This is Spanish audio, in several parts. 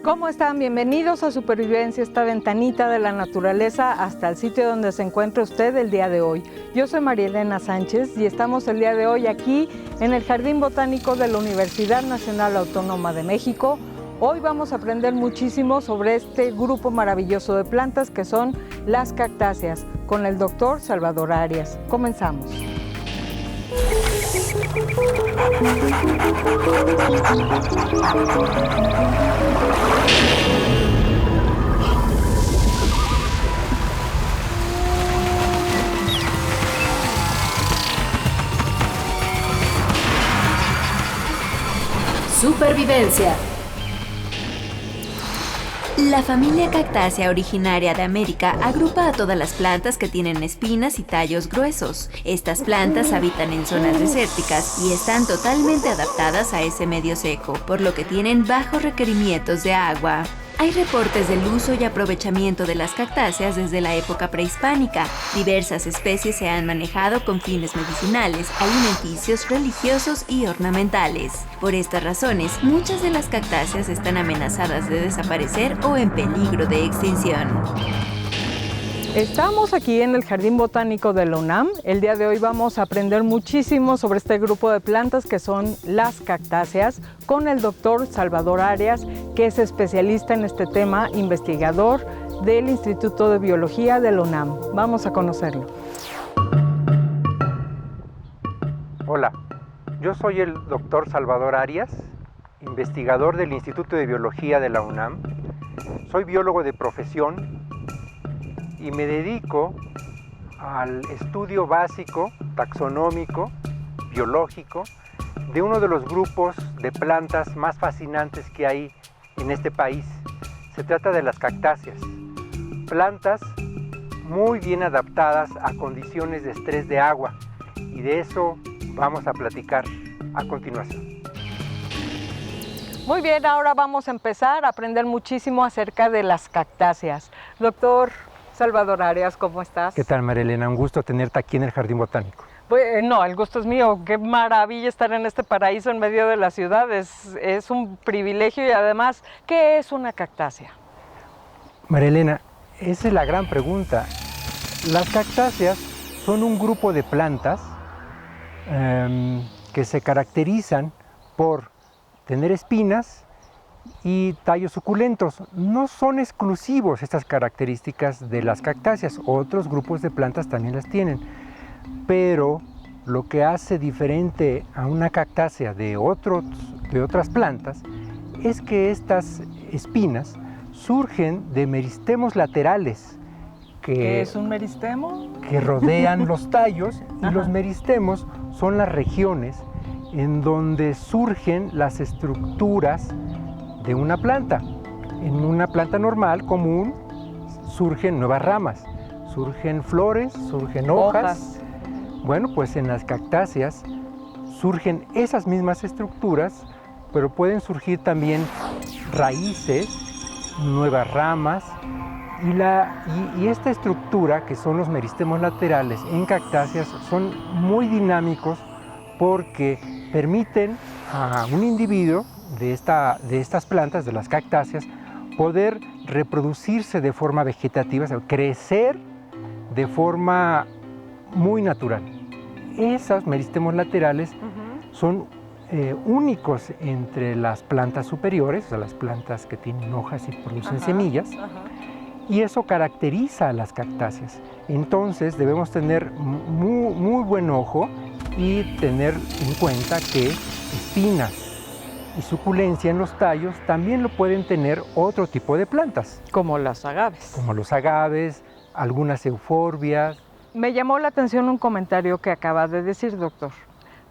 ¿Cómo están? Bienvenidos a Supervivencia, esta ventanita de la naturaleza hasta el sitio donde se encuentra usted el día de hoy. Yo soy María Elena Sánchez y estamos el día de hoy aquí en el Jardín Botánico de la Universidad Nacional Autónoma de México. Hoy vamos a aprender muchísimo sobre este grupo maravilloso de plantas que son las cactáceas, con el doctor Salvador Arias. Comenzamos. Supervivencia. La familia Cactácea originaria de América agrupa a todas las plantas que tienen espinas y tallos gruesos. Estas plantas habitan en zonas desérticas y están totalmente adaptadas a ese medio seco, por lo que tienen bajos requerimientos de agua. Hay reportes del uso y aprovechamiento de las cactáceas desde la época prehispánica. Diversas especies se han manejado con fines medicinales, alimenticios, religiosos y ornamentales. Por estas razones, muchas de las cactáceas están amenazadas de desaparecer o en peligro de extinción. Estamos aquí en el Jardín Botánico de la UNAM. El día de hoy vamos a aprender muchísimo sobre este grupo de plantas que son las cactáceas con el doctor Salvador Arias, que es especialista en este tema, investigador del Instituto de Biología de la UNAM. Vamos a conocerlo. Hola, yo soy el doctor Salvador Arias, investigador del Instituto de Biología de la UNAM. Soy biólogo de profesión y me dedico al estudio básico, taxonómico, biológico, de uno de los grupos de plantas más fascinantes que hay en este país. Se trata de las cactáceas, plantas muy bien adaptadas a condiciones de estrés de agua, y de eso vamos a platicar a continuación. Muy bien, ahora vamos a empezar a aprender muchísimo acerca de las cactáceas. Doctor Salvador Arias, ¿cómo estás? ¿Qué tal, María Elena? Un gusto tenerte aquí en el Jardín Botánico. No, el gusto es mío. Qué maravilla estar en este paraíso en medio de la ciudad. Es un privilegio y además, ¿qué es una cactácea? María Elena, esa es la gran pregunta. Las cactáceas son un grupo de plantas que se caracterizan por tener espinas y tallos suculentos. No son exclusivos estas características de las cactáceas, otros grupos de plantas también las tienen, pero lo que hace diferente a una cactácea de otras plantas es que estas espinas surgen de meristemos laterales. ¿Qué es un meristemo? Que rodean los tallos, y los meristemos son las regiones en donde surgen las estructuras de una planta. En una planta normal, común, surgen nuevas ramas, surgen flores, surgen hojas. Bueno, pues en las cactáceas surgen esas mismas estructuras, pero pueden surgir también raíces, nuevas ramas, y esta estructura, que son los meristemos laterales en cactáceas, son muy dinámicos porque permiten a un individuo de estas plantas, de las cactáceas, poder reproducirse de forma vegetativa, o sea, crecer de forma muy natural. Esos meristemos laterales son únicos entre las plantas superiores, o sea, las plantas que tienen hojas y producen semillas, y eso caracteriza a las cactáceas. Entonces debemos tener muy buen ojo y tener en cuenta que espinas y suculencia en los tallos también lo pueden tener otro tipo de plantas. Como los agaves. Como los agaves, algunas euforbias. Me llamó la atención un comentario que acaba de decir, doctor.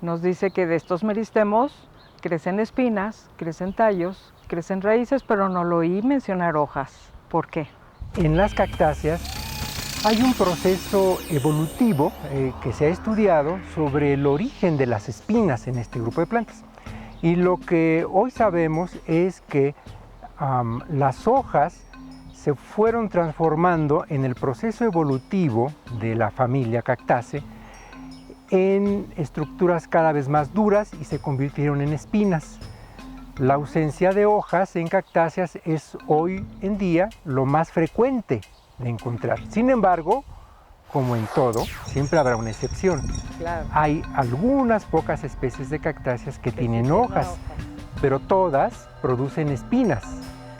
Nos dice que de estos meristemos crecen espinas, crecen tallos, crecen raíces, pero no lo oí mencionar hojas. ¿Por qué? En las cactáceas hay un proceso evolutivo que se ha estudiado sobre el origen de las espinas en este grupo de plantas. Y lo que hoy sabemos es que las hojas se fueron transformando en el proceso evolutivo de la familia Cactaceae en estructuras cada vez más duras y se convirtieron en espinas. La ausencia de hojas en cactáceas es hoy en día lo más frecuente de encontrar. Sin embargo, como en todo, siempre habrá una excepción. Claro. Hay algunas pocas especies de cactáceas que tienen hojas, pero todas producen espinas.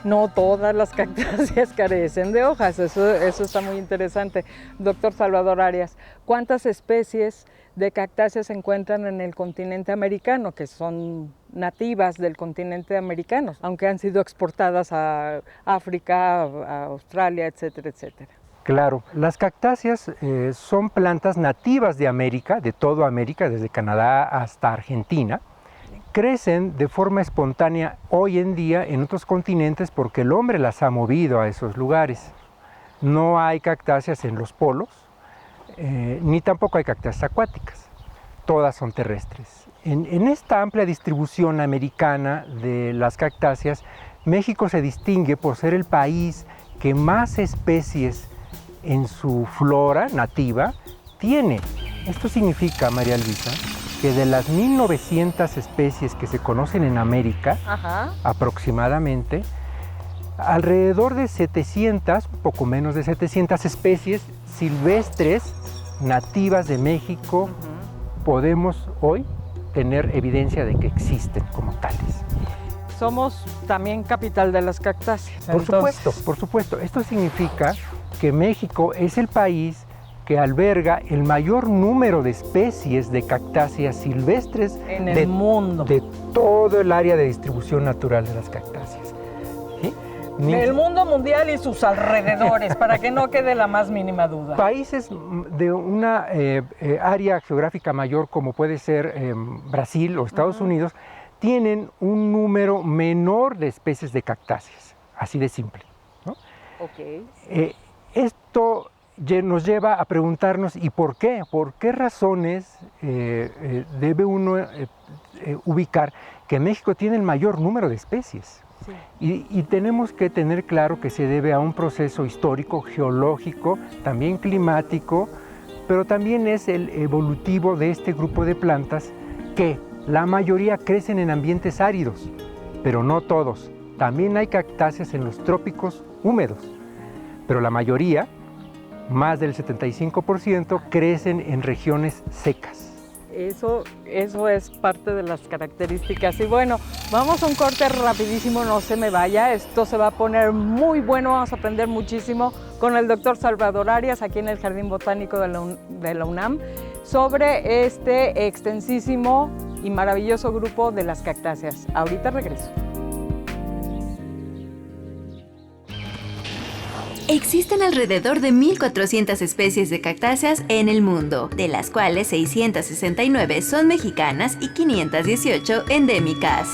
No todas las cactáceas carecen de hojas, eso está muy interesante. Doctor Salvador Arias, ¿cuántas especies de cactáceas se encuentran en el continente americano, que son nativas del continente americano, aunque han sido exportadas a África, a Australia, etcétera, etcétera? Claro, las cactáceas son plantas nativas de América, de toda América, desde Canadá hasta Argentina. Crecen de forma espontánea hoy en día en otros continentes porque el hombre las ha movido a esos lugares. No hay cactáceas en los polos, ni tampoco hay cactáceas acuáticas. Todas son terrestres. En esta amplia distribución americana de las cactáceas, México se distingue por ser el país que más especies en su flora nativa tiene. Esto significa, María Luisa, que de las 1900 especies que se conocen en América, aproximadamente, alrededor de 700, poco menos de 700 especies silvestres nativas de México, podemos hoy tener evidencia de que existen como tales. Somos también capital de las cactáceas. Por supuesto. Esto significa que México es el país que alberga el mayor número de especies de cactáceas silvestres en el mundo. De todo el área de distribución natural de las cactáceas. ¿Sí? El mundo mundial y sus alrededores, para que no quede la más mínima duda. Países de una área geográfica mayor, como puede ser Brasil o Estados Unidos, tienen un número menor de especies de cactáceas, así de simple, ¿no? Esto nos lleva a preguntarnos, ¿y por qué? ¿Por qué razones debe uno ubicar que México tiene el mayor número de especies? Sí. Y tenemos que tener claro que se debe a un proceso histórico, geológico, también climático, pero también es el evolutivo de este grupo de plantas que la mayoría crecen en ambientes áridos, pero no todos. También hay cactáceas en los trópicos húmedos, pero la mayoría, más del 75%, crecen en regiones secas. Eso es parte de las características. Y bueno, vamos a un corte rapidísimo, no se me vaya. Esto se va a poner muy bueno, vamos a aprender muchísimo con el doctor Salvador Arias aquí en el Jardín Botánico de la UNAM sobre este extensísimo y maravilloso grupo de las cactáceas. Ahorita regreso. Existen alrededor de 1.400 especies de cactáceas en el mundo, de las cuales 669 son mexicanas y 518 endémicas.